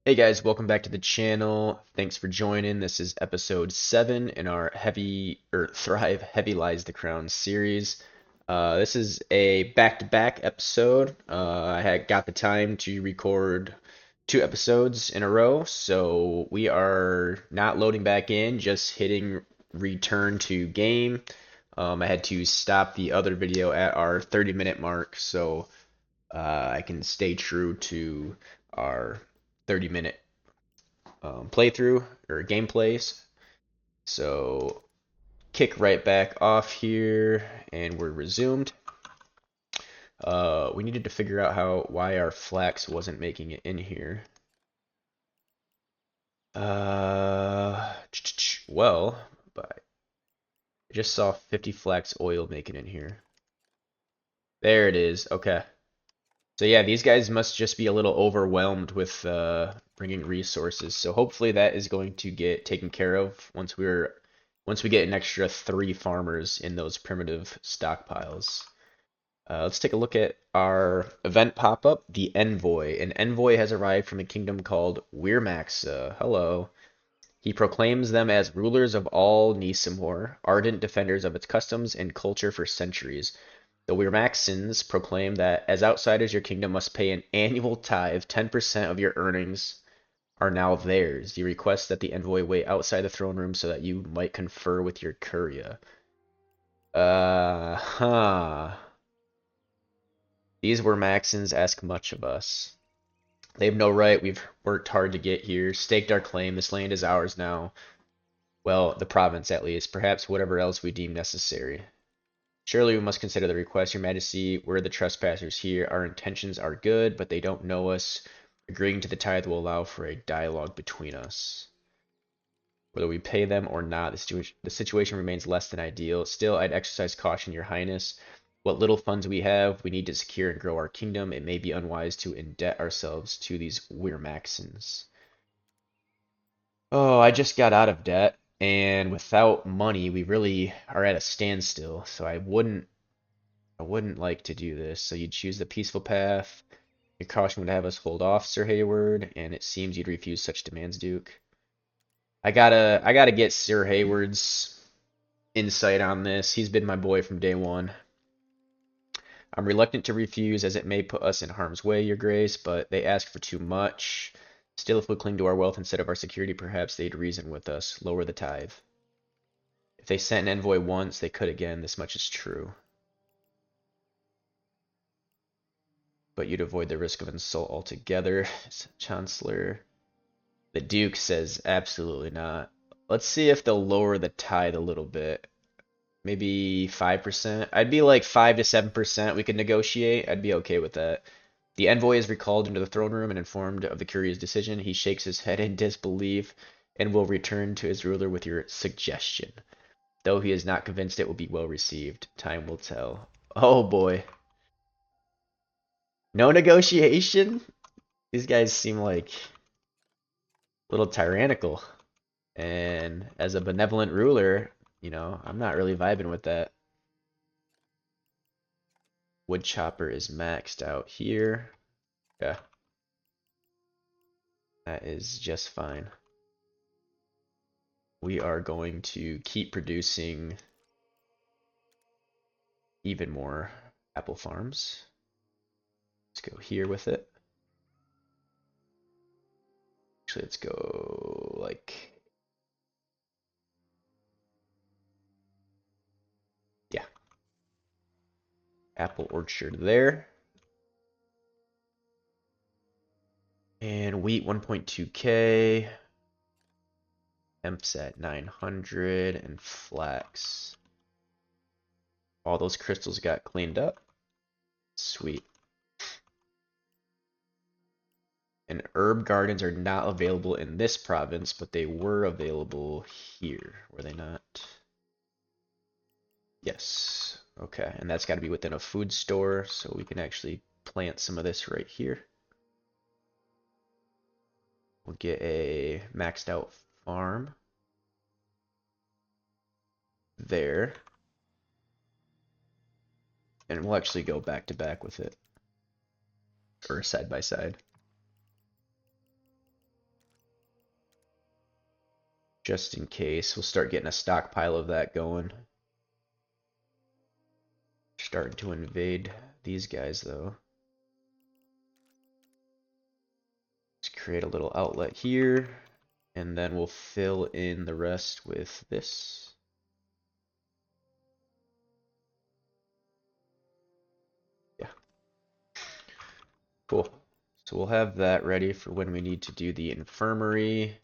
Hey guys, welcome back to the channel. Thanks for joining. This is episode 7 in our Thrive Heavy Lies the Crown series. This is a back-to-back episode. I had got the time to record 2 episodes in a row, so we are not loading back in, just hitting return to game. I had to stop the other video at our 30-minute mark, so I can stay true to our 30-minute playthrough or gameplays. So kick right back off here, and we're resumed. We needed to figure out why our flax wasn't making it in here. Well, but I just saw 50 flax oil making in here. There it is. Okay. So yeah, these guys must just be a little overwhelmed with bringing resources. So hopefully that is going to get taken care of once we get an extra 3 farmers in those primitive stockpiles. Let's take a look at our event pop-up, the envoy. An envoy has arrived from a kingdom called Wyrmaxa. Hello. He proclaims them as rulers of all Nisimor, ardent defenders of its customs and culture for centuries. The Wyrmaxans proclaim that as outsiders, your kingdom must pay an annual tithe. 10% of your earnings are now theirs. He requests that the envoy wait outside the throne room so that you might confer with your courier. Huh. These Wyrmaxans ask much of us. They have no right. We've worked hard to get here, staked our claim. This land is ours now. Well, the province at least. Perhaps whatever else we deem necessary. Surely we must consider the request, Your Majesty. We're the trespassers here. Our intentions are good, but they don't know us. Agreeing to the tithe will allow for a dialogue between us. Whether we pay them or not, the situation remains less than ideal. Still, I'd exercise caution, Your Highness. What little funds we have, we need to secure and grow our kingdom. It may be unwise to indebt ourselves to these Wyrmaxans. Oh, I just got out of debt, and without money, we really are at a standstill. So I wouldn't like to do this. So you'd choose the peaceful path. Your caution would have us hold off, Sir Hayward, and it seems you'd refuse such demands, Duke. I gotta get Sir Hayward's insight on this. He's been my boy from day one. I'm reluctant to refuse, as it may put us in harm's way, Your Grace, but they ask for too much. Still, if we cling to our wealth instead of our security, perhaps they'd reason with us. Lower the tithe. If they sent an envoy once, they could again. This much is true. But you'd avoid the risk of insult altogether, Chancellor. The Duke says absolutely not. Let's see if they'll lower the tithe a little bit. Maybe 5%. I'd be like 5 to 7%. We could negotiate. I'd be okay with that. The envoy is recalled into the throne room and informed of the courier's decision. He shakes his head in disbelief and will return to his ruler with your suggestion. Though he is not convinced it will be well received. Time will tell. Oh boy. No negotiation? These guys seem like a little tyrannical. And as a benevolent ruler, I'm not really vibing with that. Woodchopper is maxed out here. Yeah. That is just fine. We are going to keep producing even more apple farms. Let's go here with it. Actually, let's go like, yeah, apple orchard there. And wheat 1.2K. Hemp's at 900 and flax. All those crystals got cleaned up. Sweet. And herb gardens are not available in this province, but they were available here, were they not? Yes. Okay, and that's got to be within a food store, so we can actually plant some of this right here. We'll get a maxed out farm there. And we'll actually go back to back with it. Or side by side. just in case. We'll start getting a stockpile of that going. Starting to invade these guys though. Let's create a little outlet here, and then we'll fill in the rest with this. Yeah. Cool. So we'll have that ready for when we need to do the infirmary.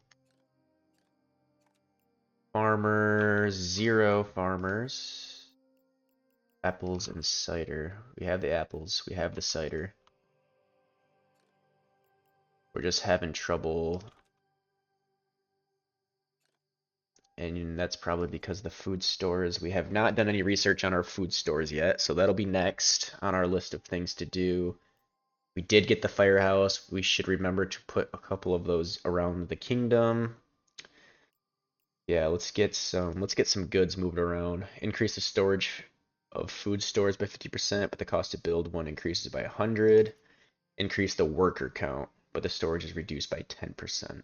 Farmers, 0 farmers. Apples and cider. We have the apples, we have the cider. We're just having trouble. And that's probably because the food stores, we have not done any research on our food stores yet, so that'll be next on our list of things to do. We did get the firehouse. We should remember to put a couple of those around the kingdom. Yeah, let's get some goods moved around. Increase the storage of food stores by 50%, but the cost to build one increases by 100. Increase the worker count, but the storage is reduced by 10%.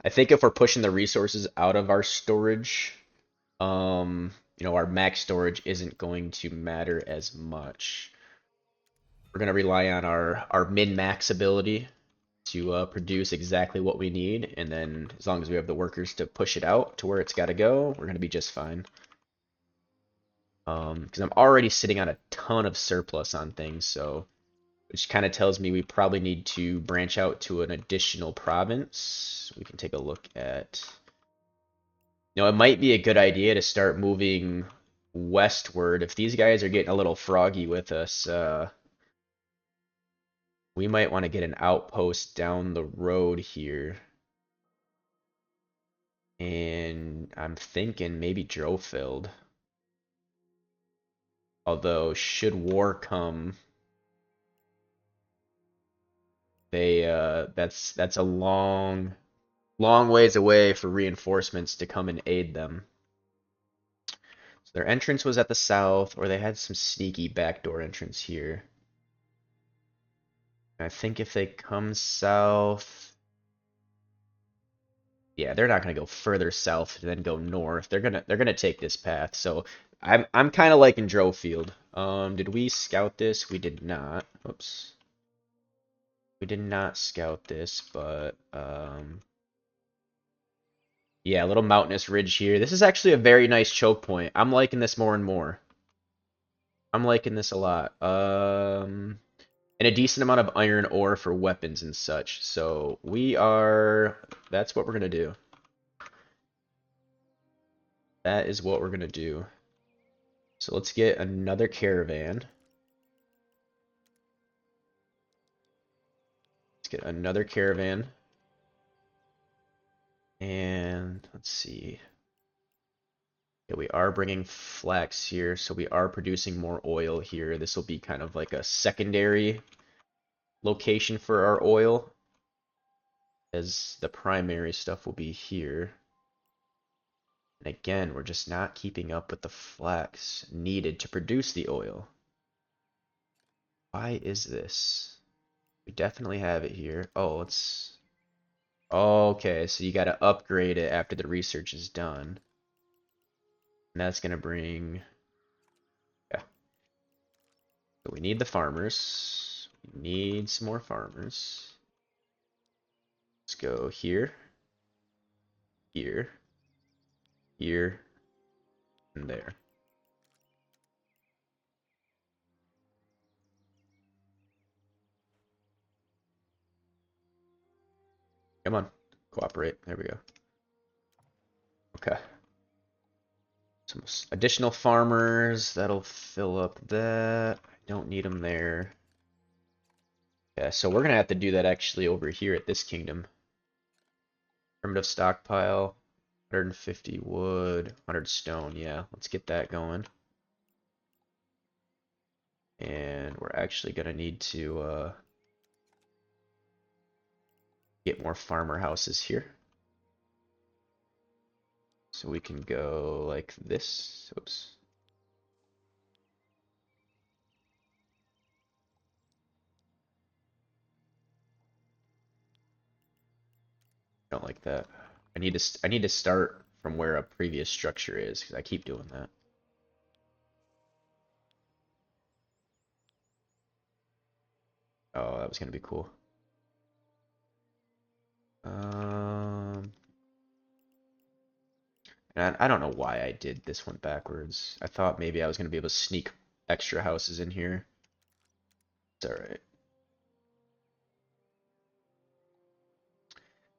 I think if we're pushing the resources out of our storage, our max storage isn't going to matter as much. We're going to rely on our min-max ability to produce exactly what we need, and then as long as we have the workers to push it out to where it's got to go, we're going to be just fine. Because I'm already sitting on a ton of surplus on things, so which kind of tells me we probably need to branch out to an additional province. We can take a look at. It might be a good idea to start moving westward. If these guys are getting a little froggy with us, we might want to get an outpost down the road here. And I'm thinking maybe Drofeld. Although, should war come, that's a long ways away for reinforcements to come and aid them. So their entrance was at the south, or they had some sneaky backdoor entrance here. I think if they come south, yeah, they're not gonna go further south and then go north. They're gonna take this path. So I'm kind of liking Drofeld. Did we scout this? We did not. Oops. We did not scout this, but yeah, a little mountainous ridge here. This is actually a very nice choke point. I'm liking this more and more. I'm liking this a lot. And a decent amount of iron ore for weapons and such. So that's what we're gonna do. That is what we're gonna do. So let's get another caravan. Let's get another caravan. And let's see. Yeah, we are bringing flax here, so we are producing more oil here. This will be kind of like a secondary location for our oil, as the primary stuff will be here. And again, we're just not keeping up with the flax needed to produce the oil. Why is this? We definitely have it here. Oh, it's... Okay, so you gotta upgrade it after the research is done. And that's gonna bring... Yeah. So we need the farmers. We need some more farmers. Let's go here. Here. Here. And there. Come on, cooperate. There we go. Okay. Some additional farmers. That'll fill up that. I don't need them there. Yeah, so we're gonna have to do that actually over here at this kingdom. Primitive stockpile. 150 wood. 100 stone. Yeah, let's get that going. And we're actually gonna need to get more farmer houses here. So we can go like this. Oops. Don't like that. I need to start from where a previous structure is because I keep doing that. Oh, that was gonna be cool. And I don't know why I did this one backwards. I thought maybe I was gonna be able to sneak extra houses in here. It's alright.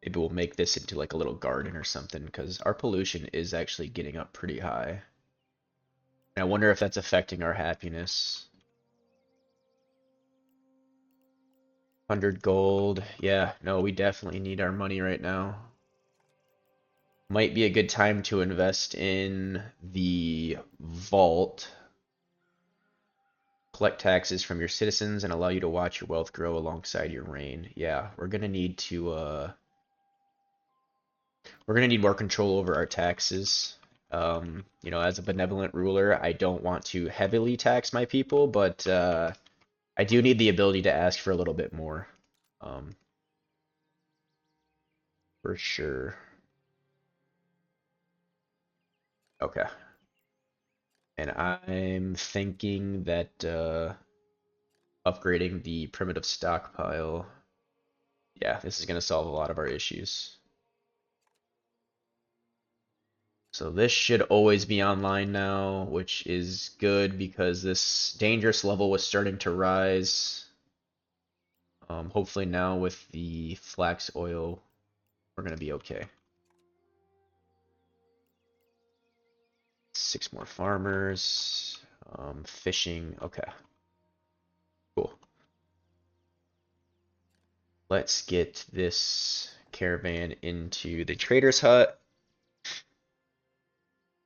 Maybe we'll make this into like a little garden or something because our pollution is actually getting up pretty high. And I wonder if that's affecting our happiness. 100 gold. Yeah, no, we definitely need our money right now. Might be a good time to invest in the vault. Collect taxes from your citizens and allow you to watch your wealth grow alongside your reign. Yeah, we're gonna need to we're gonna need more control over our taxes. You know, as a benevolent ruler, I don't want to heavily tax my people, but I do need the ability to ask for a little bit more. Um, for sure. Okay. And I'm thinking that upgrading the primitive stockpile, yeah, this is gonna solve a lot of our issues. So this should always be online now, which is good because this dangerous level was starting to rise. Hopefully now with the flax oil, we're going to be okay. 6 more farmers. Fishing. Okay. Cool. Let's get this caravan into the trader's hut.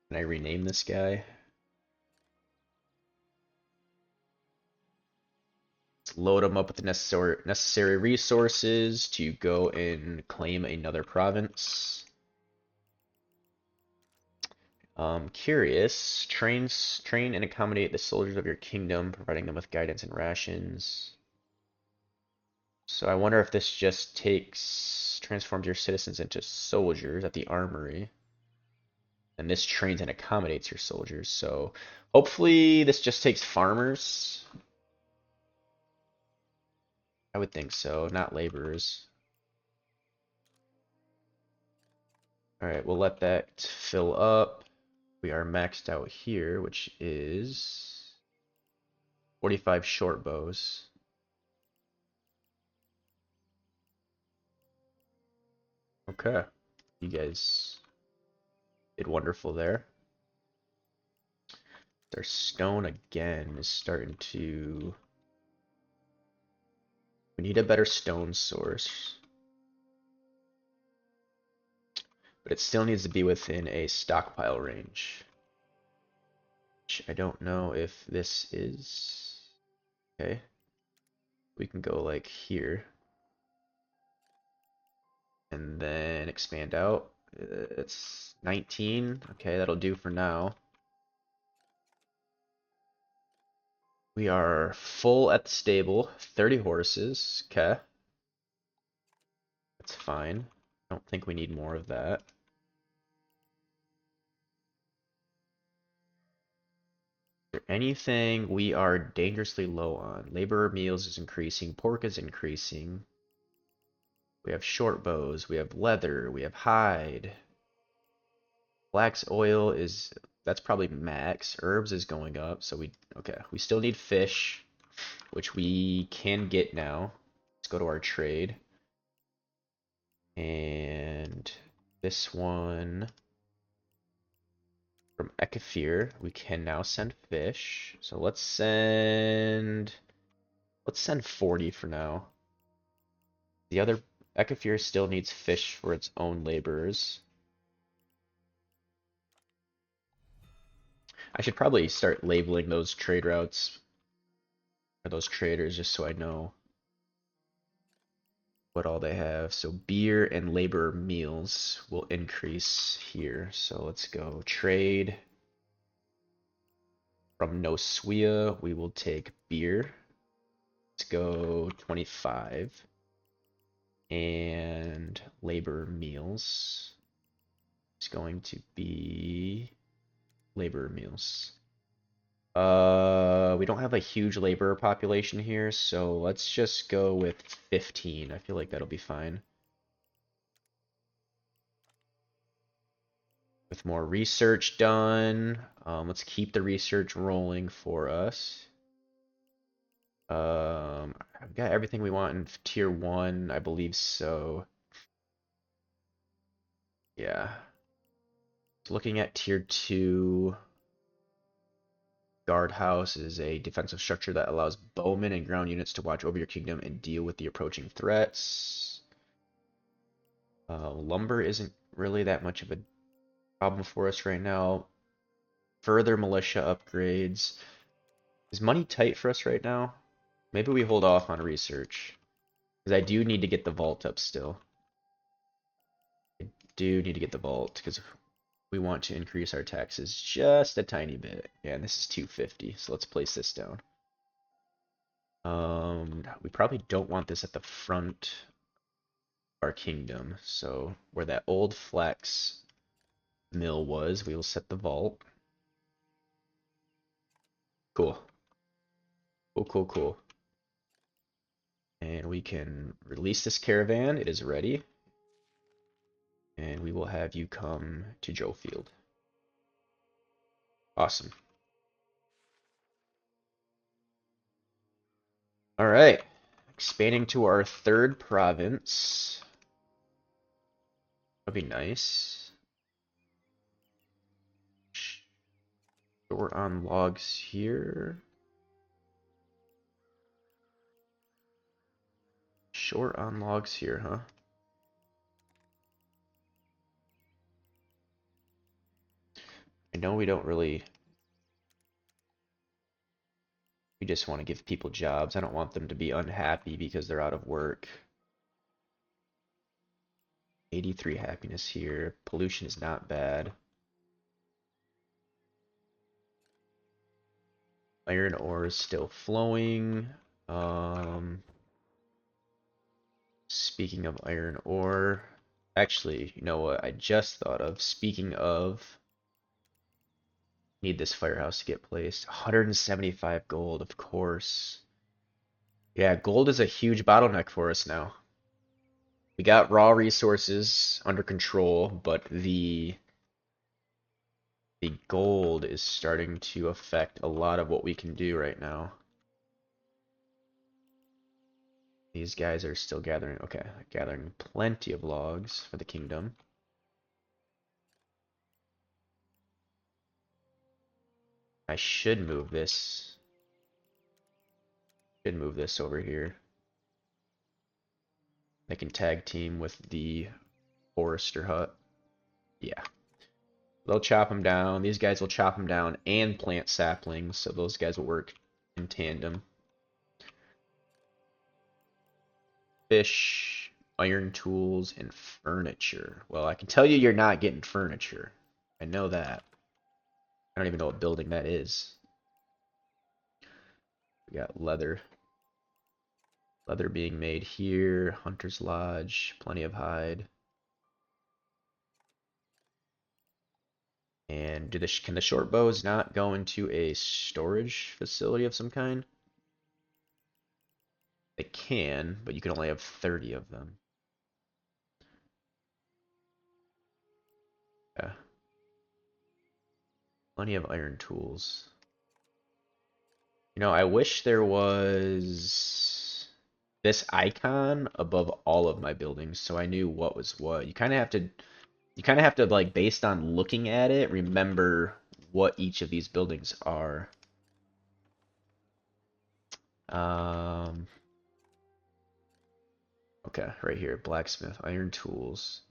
Can I rename this guy? Let's load him up with the necessary resources to go and claim another province. Curious. Train and accommodate the soldiers of your kingdom, providing them with guidance and rations. So I wonder if this just transforms your citizens into soldiers at the armory. And this trains and accommodates your soldiers. So hopefully this just takes farmers. I would think so, not laborers. Alright, we'll let that fill up. We are maxed out here, which is 45 short bows. Okay. You guys did wonderful there. Their stone again is starting to... We need a better stone source. But it still needs to be within a stockpile range. Which I don't know if this is... Okay. We can go like here. And then expand out. It's 19. Okay, that'll do for now. We are full at the stable. 30 horses. Okay. That's fine. I don't think we need more of that. Is there anything we are dangerously low on? Laborer meals is increasing. Pork is increasing. We have short bows. We have leather. We have hide. Flax oil is, that's probably max. Herbs is going up, so okay. We still need fish, which we can get now. Let's go to our trade. And this one from Ekafir, we can now send fish. So let's send 40 for now. The other Ekafir still needs fish for its own laborers. I should probably start labeling those trade routes or those traders just so I know what all they have. So beer and laborer meals will increase here. So let's go trade. From Noswea, we will take beer. Let's go 25. And labor meals. is going to be labor meals. We don't have a huge labor population here, so let's just go with 15. I feel like that'll be fine. With more research done, let's keep the research rolling for us. I've got everything we want in tier 1, I believe so. Yeah. Looking at tier 2, guardhouse is a defensive structure that allows bowmen and ground units to watch over your kingdom and deal with the approaching threats. Lumber isn't really that much of a problem for us right now. Further militia upgrades. Is money tight for us right now? Maybe we hold off on research. Because I do need to get the vault up still. I do need to get the vault because we want to increase our taxes just a tiny bit. Yeah, and this is 250, so let's place this down. We probably don't want this at the front of our kingdom, so where that old flax mill was, we will set the vault. Cool. Cool, cool, cool. And we can release this caravan. It is ready. And we will have you come to Joefield. Awesome. All right. Expanding to our third province. That'd be nice. Short on logs here. Short on logs here, huh? I know we don't really... We just want to give people jobs. I don't want them to be unhappy because they're out of work. 83 happiness here. Pollution is not bad. Iron ore is still flowing. Speaking of iron ore, actually, you know what I just thought of? Speaking of, need this firehouse to get placed. 175 gold, of course. Yeah, gold is a huge bottleneck for us now. We got raw resources under control, but the gold is starting to affect a lot of what we can do right now. These guys are still gathering, okay, gathering plenty of logs for the kingdom. I should move this. Should move this over here. They can tag team with the forester hut. Yeah. They'll chop them down. These guys will chop them down and plant saplings, so those guys will work in tandem. Fish, iron tools, and furniture. Well, I can tell you you're not getting furniture. I know that. I don't even know what building that is. We got leather. Leather being made here. Hunter's Lodge. Plenty of hide. And can the short bows not go into a storage facility of some kind? They can, but you can only have 30 of them. Yeah. Plenty of iron tools. You know, I wish there was this icon above all of my buildings so I knew what was what. You kind of have to like based on looking at it, remember what each of these buildings are. Okay, right here, blacksmith, iron tools.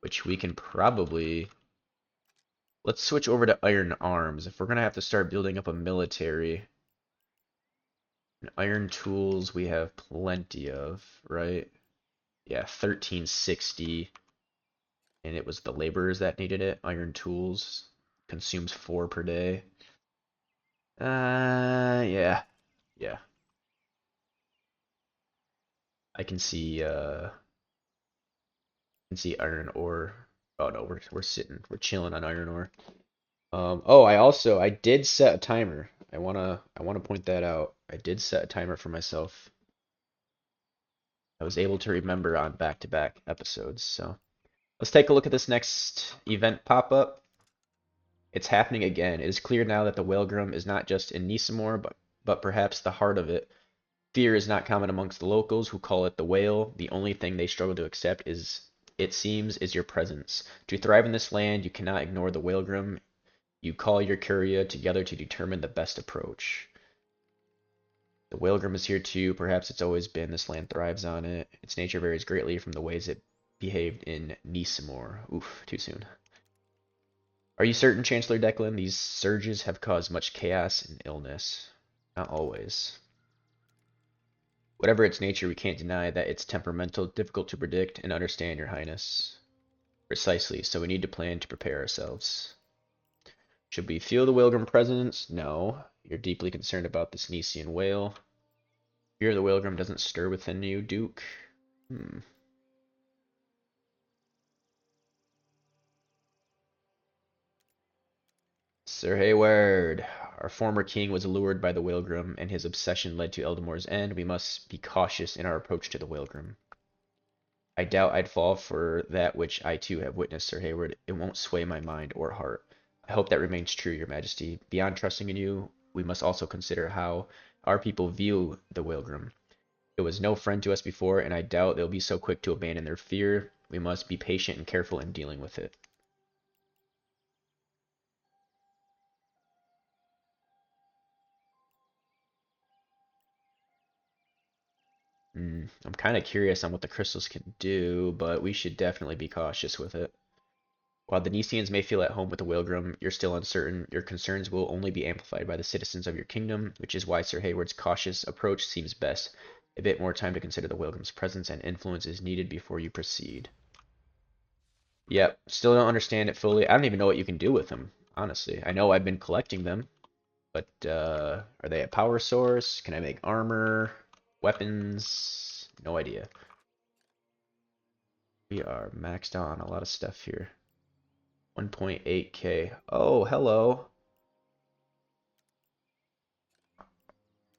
Which we can probably... Let's switch over to iron arms. If we're gonna have to start building up a military... And iron tools we have plenty of, right? Yeah, 1360. And it was the laborers that needed it. Iron tools consumes 4 per day. Yeah. Yeah. I can see can see iron ore. Oh no, we're chilling on iron ore. Oh, I did set a timer. I wanna point that out. I did set a timer for myself. I was able to remember on back-to-back episodes. So let's take a look at this next event pop-up. It's happening again. It is clear now that the Whalegrim is not just in Nisamor, but perhaps the heart of it. Fear is not common amongst the locals, who call it the whale. The only thing they struggle to accept is, it seems, is your presence. To thrive in this land, you cannot ignore the Whalegrim. You call your Curia together to determine the best approach. The Whalegrim is here too. Perhaps it's always been. This land thrives on it. Its nature varies greatly from the ways it behaved in Nisamor. Oof, too soon. Are you certain, Chancellor Declan? These surges have caused much chaos and illness. Not always. Whatever its nature, we can't deny that it's temperamental, difficult to predict and understand, Your Highness. Precisely, so we need to plan to prepare ourselves. Should we feel the Whalegrim presence? No. You're deeply concerned about this Nisian whale. Fear of the Whalegrim doesn't stir within you, Duke. Sir Hayward, our former king was allured by the Whalegrim, and his obsession led to Eldamor's end. We must be cautious in our approach to the Whalegrim. I doubt I'd fall for that which I too have witnessed, Sir Hayward. It won't sway my mind or heart. I hope that remains true, Your Majesty. Beyond trusting in you, we must also consider how our people view the Whalegrim. It was no friend to us before, and I doubt they'll be so quick to abandon their fear. We must be patient and careful in dealing with it. I'm kind of curious on what the crystals can do, but we should definitely be cautious with it. While the Nisians may feel at home with the Whalegrim, you're still uncertain. Your concerns will only be amplified by the citizens of your kingdom, which is why Sir Hayward's cautious approach seems best. A bit more time to consider the Whalegrim's presence and influence is needed before you proceed. Yep, still don't understand it fully. I don't even know what you can do with them, honestly. I know I've been collecting them, but are they a power source? Can I make armor? Weapons? No idea. We are maxed out on a lot of stuff here. 1.8k. Oh, hello.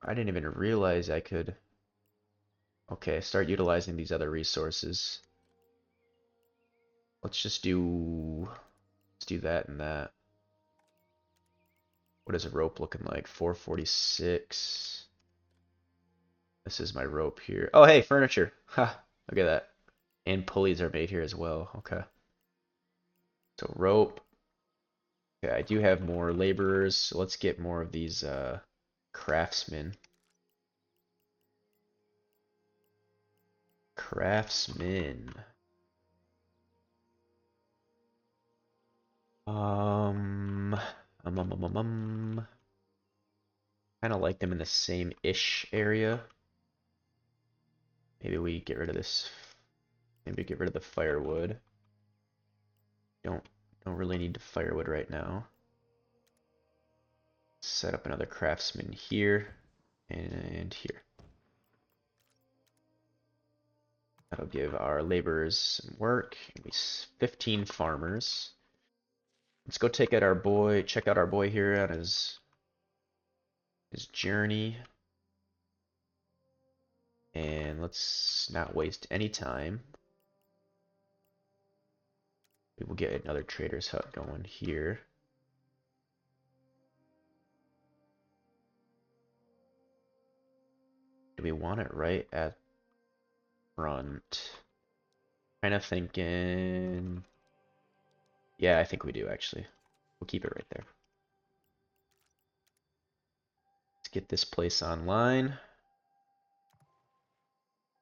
I didn't even realize I could. Okay, start utilizing these other resources. Let's do that and that. What is a rope looking like? 446. This is my rope here. Oh, hey, furniture. Ha, look at that. And pulleys are made here as well. Okay. So rope. Okay, I do have more laborers, so let's get more of these craftsmen. Craftsmen. Kind of like them in the same-ish area. Maybe we get rid of this. Maybe get rid of the firewood. Don't really need the firewood right now. Set up another craftsman here and here. That'll give our laborers some work. 15 farmers. Let's go check out our boy here on his journey. And let's not waste any time. We will get another trader's hut going here. Do we want it right at front? Kind of thinking. Yeah, I think we do actually. We'll keep it right there. Let's get this place online.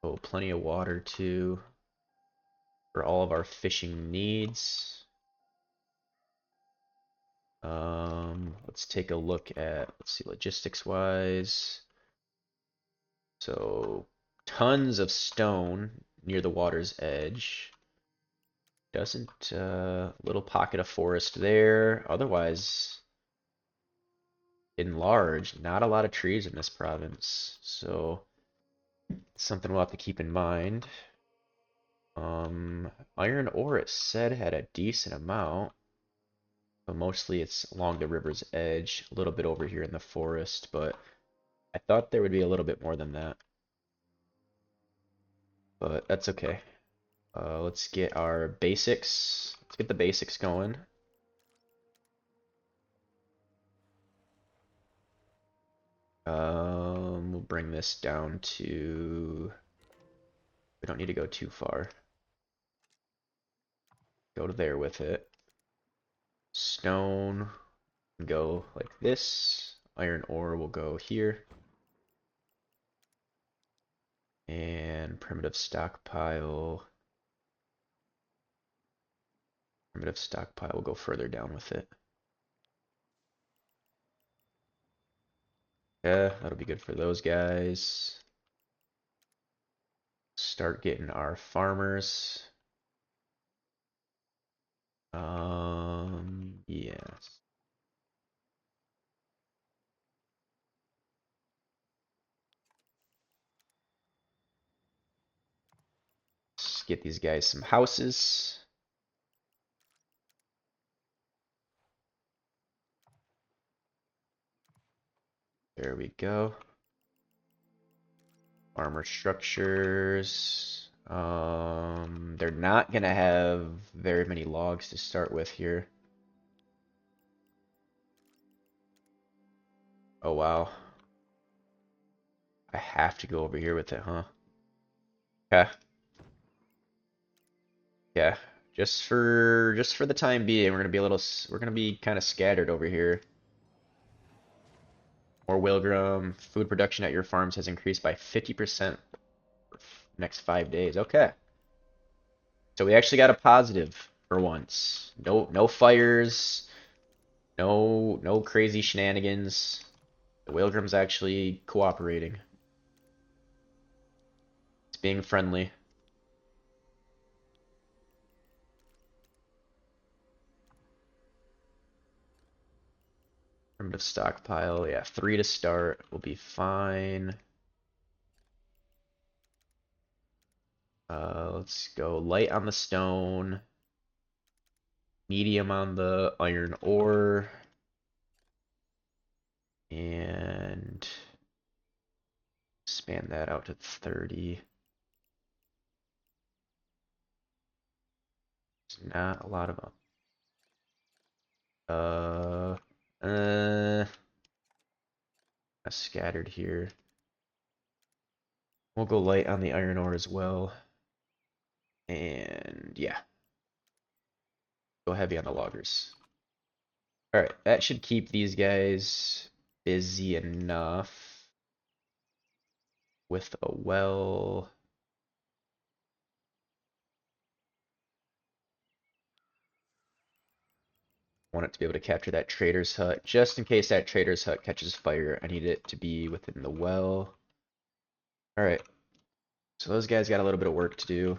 Oh, plenty of water too for all of our fishing needs. Let's take a look at, let's see, logistics wise. So tons of stone near the water's edge. Doesn't little pocket of forest there. Otherwise, enlarged. Not a lot of trees in this province, so something we'll have to keep in mind. Iron ore, it said, had a decent amount, but mostly it's along the river's edge, a little bit over here in the forest, but I thought there would be a little bit more than that. But that's okay. Let's get our basics. Let's get the basics going. We'll bring this down to... We don't need to go too far. Go to there with it. Stone can go like this. Iron ore will go here. And primitive stockpile. Primitive stockpile will go further down with it. Yeah, that'll be good for those guys. Start getting our farmers. Yes. Let's get these guys some houses. There we go. Armor structures. They're not gonna have very many logs to start with here. Oh wow. I have to go over here with it, huh? Okay. Yeah. Just for the time being, we're gonna be kind of scattered over here. More Wilgrim. Food production at your farms has increased by 50% next 5 days. Okay. So we actually got a positive for once. No fires. No crazy shenanigans. The Wilgrim's actually cooperating. It's being friendly. Primitive stockpile. Yeah, 3 to start. We'll be fine. Let's go light on the stone. Medium on the iron ore. And expand that out to 30. There's not a lot of them. Scattered here. We'll go light on the iron ore as well. And yeah. Go heavy on the loggers. Alright, that should keep these guys busy enough with a well. Want it to be able to capture that trader's hut. Just in case that trader's hut catches fire, I need it to be within the well. Alright, so those guys got a little bit of work to do.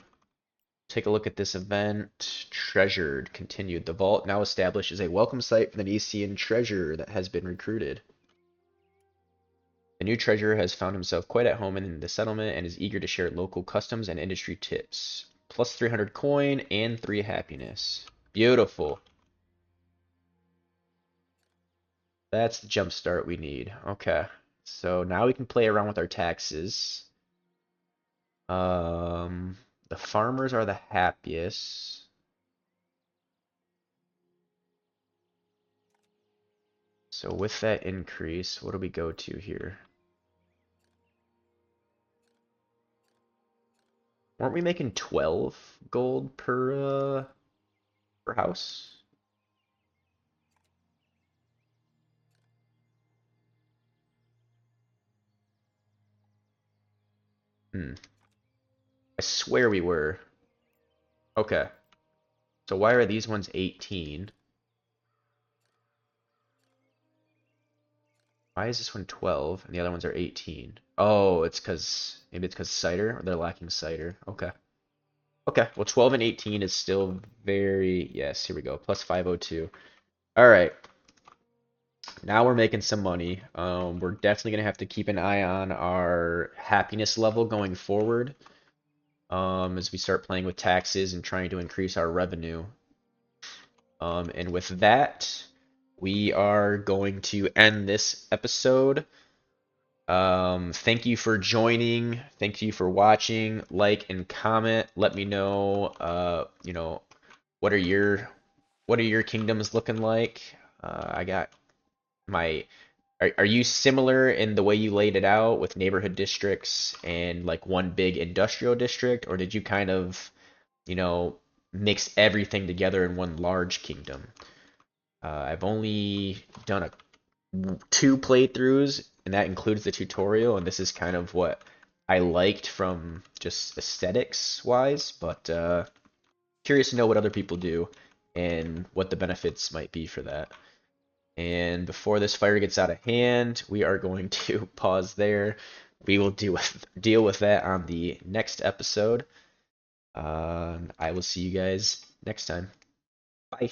Take a look at this event. Treasured. Continued. The vault now established is a welcome site for the Nisian treasurer that has been recruited. The new treasurer has found himself quite at home in the settlement and is eager to share local customs and industry tips. Plus 300 coin and 3 happiness. Beautiful. That's the jump start we need. Okay. So now we can play around with our taxes. The farmers are the happiest. So with that increase, what do we go to here? Weren't we making 12 gold per house? I swear we were. Okay. So why are these ones 18? Why is this one 12 and the other ones are 18? Oh, maybe it's because cider, or they're lacking cider. Okay. Okay, well 12 and 18 is still very, yes, here we go. Plus 502. All right. Now we're making some money. We're definitely gonna have to keep an eye on our happiness level going forward. as we start playing with taxes and trying to increase our revenue. And with that, we are going to end this episode. Thank you for joining. Thank you for watching. Like and comment. Let me know, what are your kingdoms looking like? I got my. Are you similar in the way you laid it out with neighborhood districts and like one big industrial district, or did you kind of, you know, mix everything together in one large kingdom? I've only done 2 playthroughs, and that includes the tutorial, and this is kind of what I liked from just aesthetics wise, but curious to know what other people do and what the benefits might be for that. And before this fire gets out of hand, we are going to pause there. We will deal with that on the next episode. I will see you guys next time. Bye.